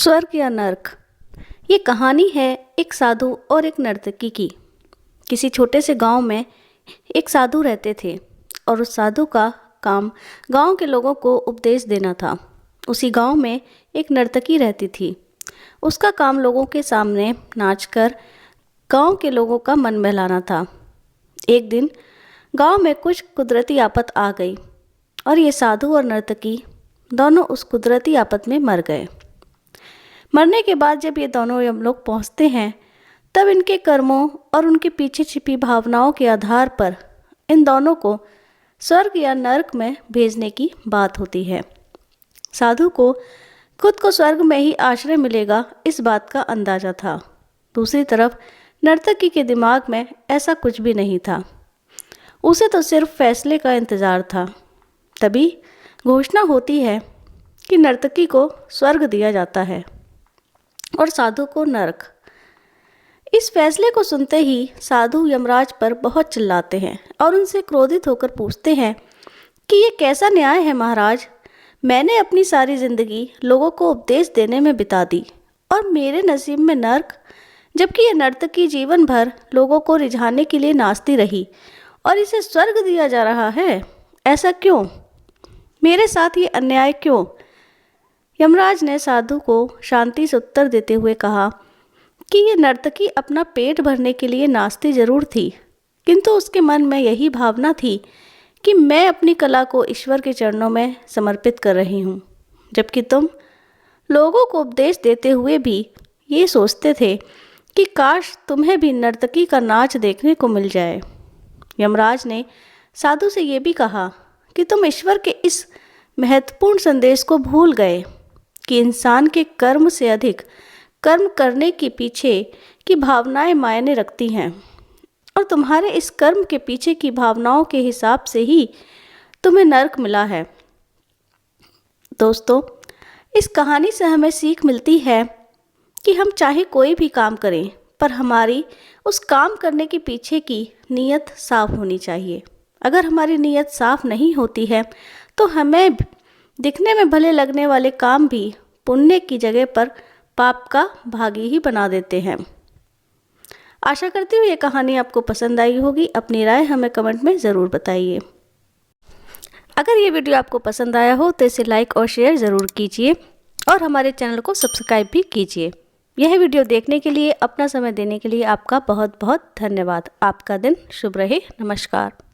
स्वर्ग या नर्क। ये कहानी है एक साधु और एक नर्तकी की। किसी छोटे से गांव में एक साधु रहते थे और उस साधु का काम गांव के लोगों को उपदेश देना था। उसी गांव में एक नर्तकी रहती थी। उसका काम लोगों के सामने नाचकर गांव के लोगों का मन बहलाना था। एक दिन गांव में कुछ कुदरती आफत आ गई और ये साधु और नर्तकी दोनों उस कुदरती आफत में मर गए। मरने के बाद जब ये दोनों यमलोक पहुंचते हैं तब इनके कर्मों और उनके पीछे छिपी भावनाओं के आधार पर इन दोनों को स्वर्ग या नर्क में भेजने की बात होती है। साधु को खुद को स्वर्ग में ही आश्रय मिलेगा इस बात का अंदाजा था। दूसरी तरफ नर्तकी के दिमाग में ऐसा कुछ भी नहीं था। उसे तो सिर्फ फैसले का इंतज़ार था। तभी घोषणा होती है कि नर्तकी को स्वर्ग दिया जाता है और साधु को नरक। इस फैसले को सुनते ही साधु यमराज पर बहुत चिल्लाते हैं और उनसे क्रोधित होकर पूछते हैं कि ये कैसा न्याय है महाराज। मैंने अपनी सारी ज़िंदगी लोगों को उपदेश देने में बिता दी और मेरे नसीब में नर्क, जबकि ये नर्तकी जीवन भर लोगों को रिझाने के लिए नाचती रही और इसे स्वर्ग दिया जा रहा है। ऐसा क्यों? मेरे साथ ये अन्याय क्यों? यमराज ने साधु को शांति से उत्तर देते हुए कहा कि ये नर्तकी अपना पेट भरने के लिए नाचती जरूर थी, किंतु उसके मन में यही भावना थी कि मैं अपनी कला को ईश्वर के चरणों में समर्पित कर रही हूँ, जबकि तुम लोगों को उपदेश देते हुए भी ये सोचते थे कि काश तुम्हें भी नर्तकी का नाच देखने को मिल जाए। यमराज ने साधु से ये भी कहा कि तुम ईश्वर के इस महत्वपूर्ण संदेश को भूल गए कि इंसान के कर्म से अधिक कर्म करने के पीछे की भावनाएं मायने रखती हैं और तुम्हारे इस कर्म के पीछे की भावनाओं के हिसाब से ही तुम्हें नर्क मिला है। दोस्तों, इस कहानी से हमें सीख मिलती है कि हम चाहे कोई भी काम करें पर हमारी उस काम करने के पीछे की नीयत साफ होनी चाहिए। अगर हमारी नीयत साफ नहीं होती है तो हमें दिखने में भले लगने वाले काम भी पुण्य की जगह पर पाप का भागी ही बना देते हैं। आशा करती हूँ ये कहानी आपको पसंद आई होगी। अपनी राय हमें कमेंट में ज़रूर बताइए। अगर ये वीडियो आपको पसंद आया हो तो इसे लाइक और शेयर ज़रूर कीजिए और हमारे चैनल को सब्सक्राइब भी कीजिए। यह वीडियो देखने के लिए, अपना समय देने के लिए आपका बहुत बहुत धन्यवाद। आपका दिन शुभ रहे। नमस्कार।